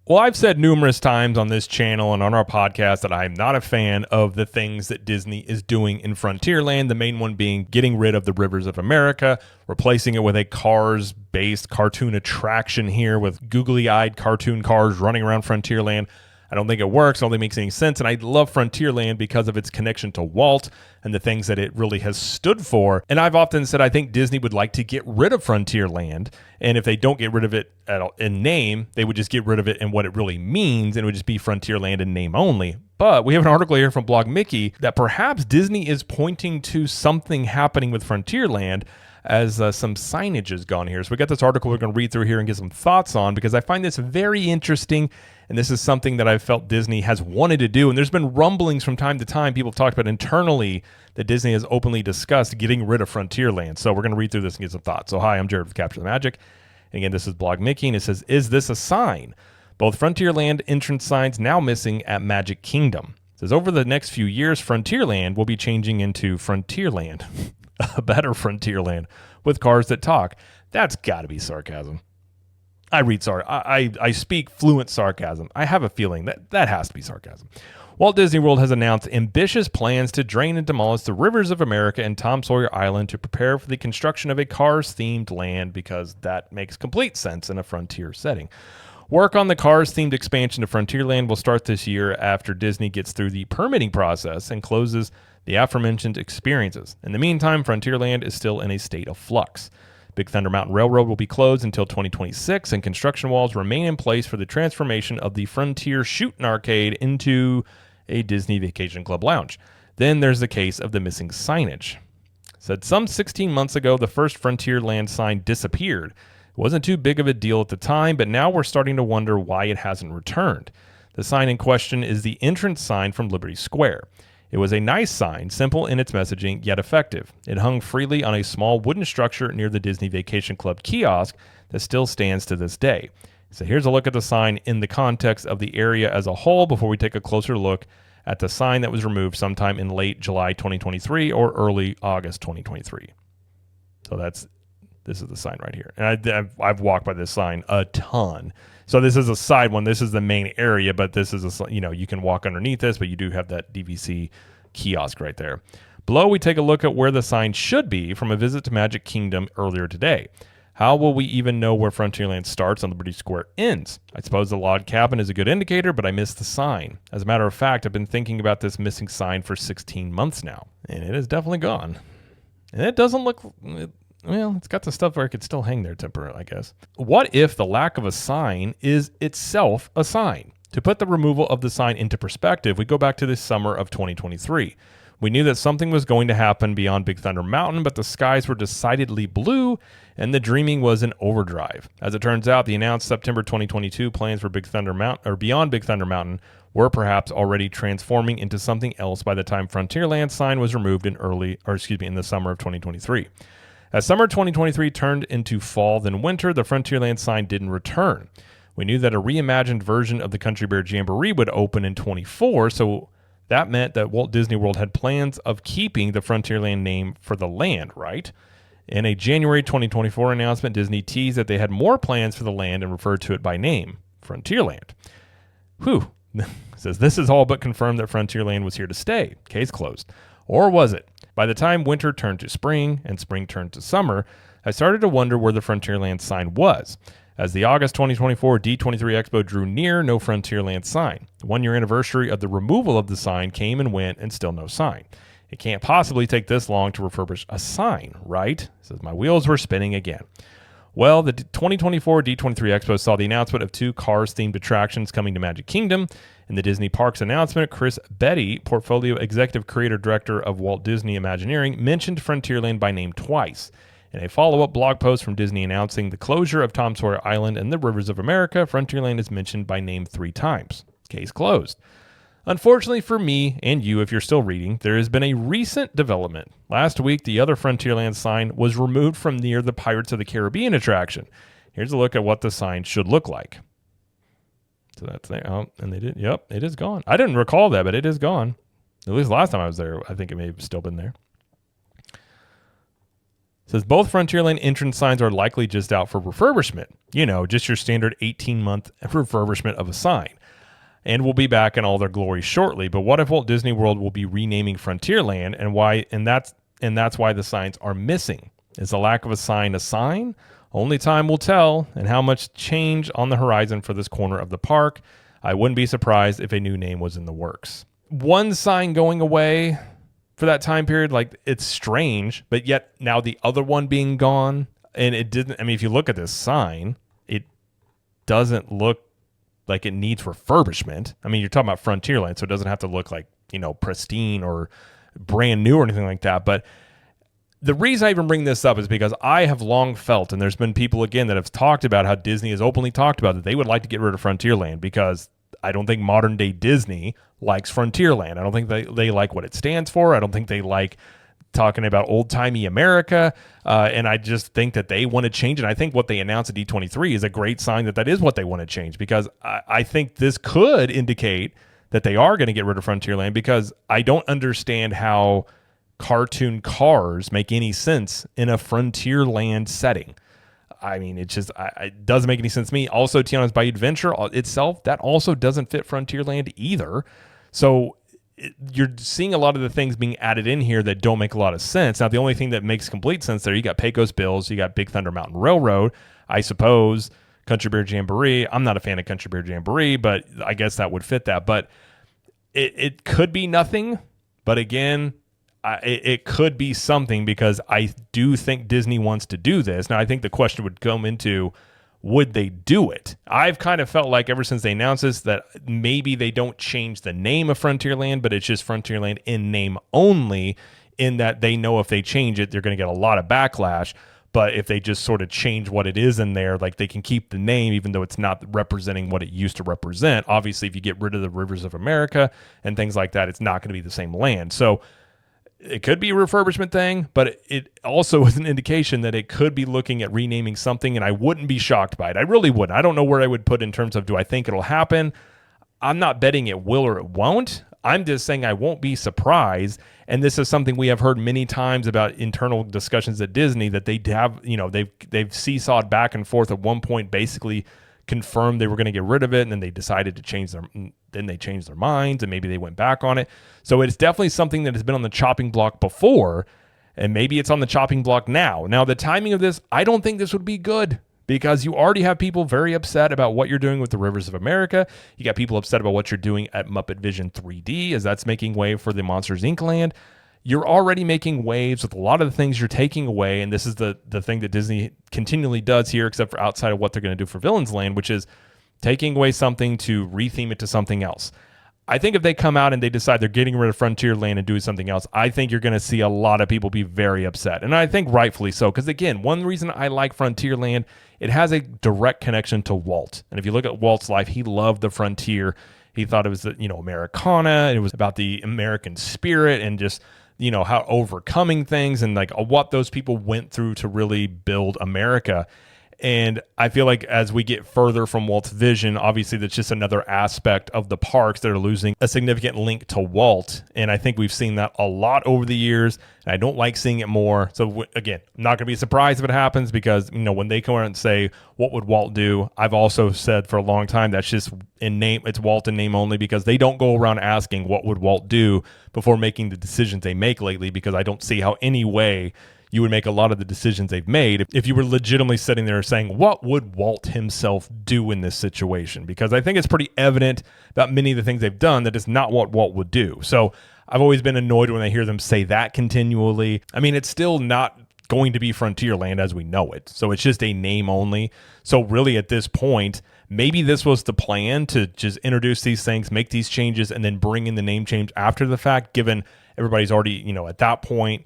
Well, I've said numerous times on this channel and on our podcast that I'm not a fan of the things that Disney is doing in Frontierland, the main one being getting rid of the Rivers of America, replacing it with a Cars-based cartoon attraction here with googly-eyed cartoon cars running around Frontierland. I don't think it works. I don't think it makes any sense. And I love Frontierland because of its connection to Walt and the things that it really has stood for. And I've often said I think Disney would like to get rid of Frontierland. And if they don't get rid of it in name, they would just get rid of it in what it really means. And it would just be Frontierland in name only. But we have an article here from Blog Mickey that perhaps Disney is pointing to something happening with Frontierland as some signage has gone here. So we got this article we're going to read through here and get some thoughts on because I find this very interesting. And this is something that I've felt Disney has wanted to do. And there's been rumblings from time to time. People have talked about internally that Disney has openly discussed getting rid of Frontierland. So we're going to read through this and get some thoughts. So hi, I'm Jared with Capture the Magic. And again, this is Blog Mickey. And it says, is this a sign? Both Frontierland entrance signs now missing at Magic Kingdom. It says, over the next few years, Frontierland will be changing into Frontierland. A better Frontierland with cars that talk. That's got to be sarcasm. I speak fluent sarcasm. I have a feeling that has to be sarcasm. Walt Disney World has announced ambitious plans to drain and demolish the Rivers of America and Tom Sawyer Island to prepare for the construction of a Cars-themed land because that makes complete sense in a Frontier setting. Work on the Cars-themed expansion of Frontierland will start this year after Disney gets through the permitting process and closes the aforementioned experiences. In the meantime, Frontierland is still in a state of flux. Big Thunder Mountain Railroad will be closed until 2026, and construction walls remain in place for the transformation of the Frontier Shootin' Arcade into a Disney Vacation Club lounge. Then there's the case of the missing signage. Said some 16 months ago, the first Frontierland sign disappeared. It wasn't too big of a deal at the time, but now we're starting to wonder why it hasn't returned. The sign in question is the entrance sign from Liberty Square. It was a nice sign, simple in its messaging, yet effective. It hung freely on a small wooden structure near the Disney Vacation Club kiosk that still stands to this day. So here's a look at the sign in the context of the area as a whole before we take a closer look at the sign that was removed sometime in late July 2023 or early August 2023. So this is the sign right here. And I've walked by this sign a ton. So this is a side one. This is the main area, but this is you can walk underneath this, but you do have that DVC kiosk right there. Below, we take a look at where the sign should be from a visit to Magic Kingdom earlier today. How will we even know where Frontierland starts and Liberty Square ends? I suppose the log cabin is a good indicator, but I missed the sign. As a matter of fact, I've been thinking about this missing sign for 16 months now, and it is definitely gone. And it doesn't look... Well, it's got the stuff where it could still hang there temporarily, I guess. What if the lack of a sign is itself a sign? To put the removal of the sign into perspective, we go back to the summer of 2023. We knew that something was going to happen beyond Big Thunder Mountain, but the skies were decidedly blue, and the dreaming was in overdrive. As it turns out, the announced September 2022 plans for Big Thunder Mountain, or beyond Big Thunder Mountain, were perhaps already transforming into something else by the time Frontierland sign was removed in the summer of 2023. As summer 2023 turned into fall then winter, the Frontierland sign didn't return. We knew that a reimagined version of the Country Bear Jamboree would open in 24, so that meant that Walt Disney World had plans of keeping the Frontierland name for the land, right? In a January 2024 announcement, Disney teased that they had more plans for the land and referred to it by name, Frontierland. Whew. Says this is all but confirmed that Frontierland was here to stay. Case closed. Or was it? By the time winter turned to spring and spring turned to summer, I started to wonder where the Frontierland sign was. As the August 2024 D23 Expo drew near, no Frontierland sign. The one-year anniversary of the removal of the sign came and went, and still no sign. It can't possibly take this long to refurbish a sign, right? Says my wheels were spinning again. Well, the 2024 D23 Expo saw the announcement of 2 Cars-themed attractions coming to Magic Kingdom. In the Disney Parks announcement, Chris Betty, Portfolio Executive Creator Director of Walt Disney Imagineering, mentioned Frontierland by name twice. In a follow-up blog post from Disney announcing the closure of Tom Sawyer Island and the Rivers of America, Frontierland is mentioned by name 3 times. Case closed. Unfortunately for me and you, if you're still reading, there has been a recent development. Last week, the other Frontierland sign was removed from near the Pirates of the Caribbean attraction. Here's a look at what the sign should look like. So that's there. Oh, and they did. Yep, it is gone. I didn't recall that, but it is gone. At least last time I was there, I think it may have still been there. says both Frontierland entrance signs are likely just out for refurbishment. Just your standard 18-month refurbishment of a sign. And will be back in all their glory shortly. But what if Walt Disney World will be renaming Frontierland, and why? And that's why the signs are missing. Is the lack of a sign? Only time will tell, and how much change on the horizon for this corner of the park. I wouldn't be surprised if a new name was in the works. One sign going away for that time period, like, it's strange, but yet now the other one being gone, and it didn't. I mean, if you look at this sign, it doesn't look like it needs refurbishment. I mean, you're talking about Frontierland, so it doesn't have to look like, pristine or brand new or anything like that. But the reason I even bring this up is because I have long felt, and there's been people again that have talked about how Disney has openly talked about that they would like to get rid of Frontierland, because I don't think modern day Disney likes Frontierland. I don't think they like what it stands for. I don't think they like talking about old-timey America. And I just think that they want to change it. I think what they announced at D23 is a great sign that is what they want to change, because I think this could indicate that they are going to get rid of Frontierland, because I don't understand how cartoon cars make any sense in a Frontierland setting. I mean, it doesn't make any sense to me. Also, Tiana's Bayou Adventure itself, that also doesn't fit Frontierland either. So you're seeing a lot of the things being added in here that don't make a lot of sense. Now, the only thing that makes complete sense there, you got Pecos Bills, you got Big Thunder Mountain Railroad, I suppose, Country Bear Jamboree. I'm not a fan of Country Bear Jamboree, but I guess that would fit that. But it could be nothing. But again, it could be something, because I do think Disney wants to do this. Now, I think the question would come into, would they do it? I've kind of felt like ever since they announced this that maybe they don't change the name of Frontierland, but it's just Frontierland in name only, in that they know if they change it, they're going to get a lot of backlash. But if they just sort of change what it is in there, like, they can keep the name even though it's not representing what it used to represent. Obviously, if you get rid of the Rivers of America and things like that, it's not going to be the same land. So it could be a refurbishment thing, but it also is an indication that it could be looking at renaming something, and I wouldn't be shocked by it. I really wouldn't. I don't know where I would put in terms of, do I think it'll happen? I'm not betting it will or it won't. I'm just saying I won't be surprised. And this is something we have heard many times about internal discussions at Disney, that they have, they've seesawed back and forth. At one point, basically confirmed they were going to get rid of it, and then they decided to change their minds, and maybe they went back on it. So it's definitely something that has been on the chopping block before, and maybe it's on the chopping block now. Now, the timing of this, I don't think this would be good, because you already have people very upset about what you're doing with the Rivers of America. You got people upset about what you're doing at Muppet Vision 3D, as that's making way for the Monsters Inc. land. You're already making waves with a lot of the things you're taking away, and this is the thing that Disney continually does here, except for outside of what they're going to do for Villains Land, which is taking away something to retheme it to something else. I think if they come out and they decide they're getting rid of Frontierland and doing something else, I think you're going to see a lot of people be very upset. And I think rightfully so, because again, one reason I like Frontierland, it has a direct connection to Walt. And if you look at Walt's life, he loved the frontier. He thought it was, Americana. It was about the American spirit and just, how overcoming things and like what those people went through to really build America. And I feel like as we get further from Walt's vision, obviously that's just another aspect of the parks that are losing a significant link to Walt. And I think we've seen that a lot over the years, and I don't like seeing it more. So again, I'm not going to be surprised if it happens, because, when they come around and say, what would Walt do? I've also said for a long time, that's just in name, it's Walt in name only, because they don't go around asking what would Walt do before making the decisions they make lately, because I don't see how any way you would make a lot of the decisions they've made if you were legitimately sitting there saying, what would Walt himself do in this situation? Because I think it's pretty evident about many of the things they've done that it's not what Walt would do. So I've always been annoyed when I hear them say that continually. I mean, it's still not going to be Frontierland as we know it. So it's just a name only. So really at this point, maybe this was the plan, to just introduce these things, make these changes, and then bring in the name change after the fact, given everybody's already, at that point,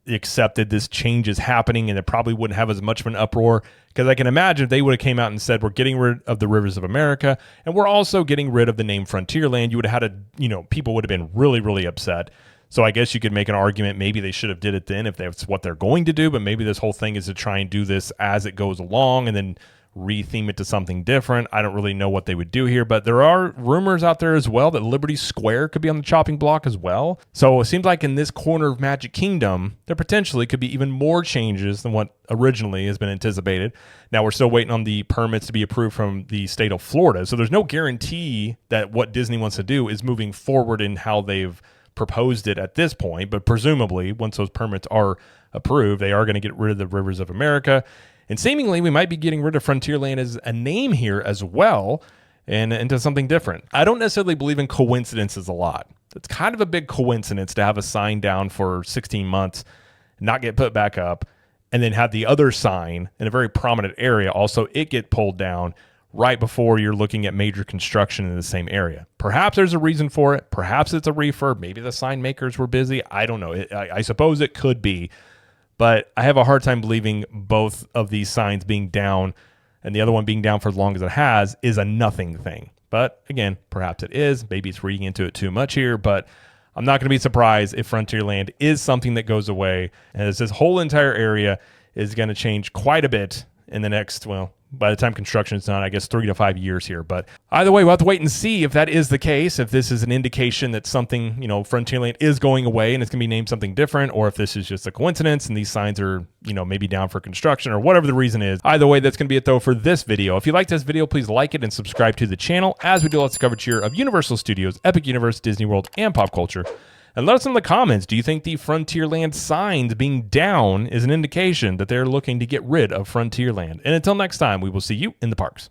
accepted this change is happening, and it probably wouldn't have as much of an uproar, because I can imagine if they would have came out and said, we're getting rid of the Rivers of America and we're also getting rid of the name Frontierland, you would have had people would have been really, really upset. So I guess you could make an argument maybe they should have did it then if that's what they're going to do, but maybe this whole thing is to try and do this as it goes along and then retheme it to something different. I don't really know what they would do here, but there are rumors out there as well that Liberty Square could be on the chopping block as well. So it seems like in this corner of Magic Kingdom, there potentially could be even more changes than what originally has been anticipated. Now we're still waiting on the permits to be approved from the state of Florida. So there's no guarantee that what Disney wants to do is moving forward in how they've proposed it at this point, but presumably once those permits are approved, they are going to get rid of the Rivers of America. And seemingly, we might be getting rid of Frontierland as a name here as well and into something different. I don't necessarily believe in coincidences a lot. It's kind of a big coincidence to have a sign down for 16 months, not get put back up, and then have the other sign in a very prominent area also it get pulled down right before you're looking at major construction in the same area. Perhaps there's a reason for it. Perhaps it's a refurb. Maybe the sign makers were busy. I don't know. I suppose it could be. But I have a hard time believing both of these signs being down and the other one being down for as long as it has is a nothing thing. But again, perhaps it is. Maybe it's reading into it too much here, but I'm not going to be surprised if Frontierland is something that goes away. And as this whole entire area is going to change quite a bit in the next, well, by the time construction is done, I guess 3 to 5 years here. But either way, we'll have to wait and see if that is the case, if this is an indication that something, Frontierland is going away and it's going to be named something different, or if this is just a coincidence and these signs are, maybe down for construction or whatever the reason is. Either way, that's going to be it though for this video. If you liked this video, please like it and subscribe to the channel as we do lots of coverage here of Universal Studios, Epic Universe, Disney World, and pop culture. And let us know in the comments, do you think the Frontierland signs being down is an indication that they're looking to get rid of Frontierland? And until next time, we will see you in the parks.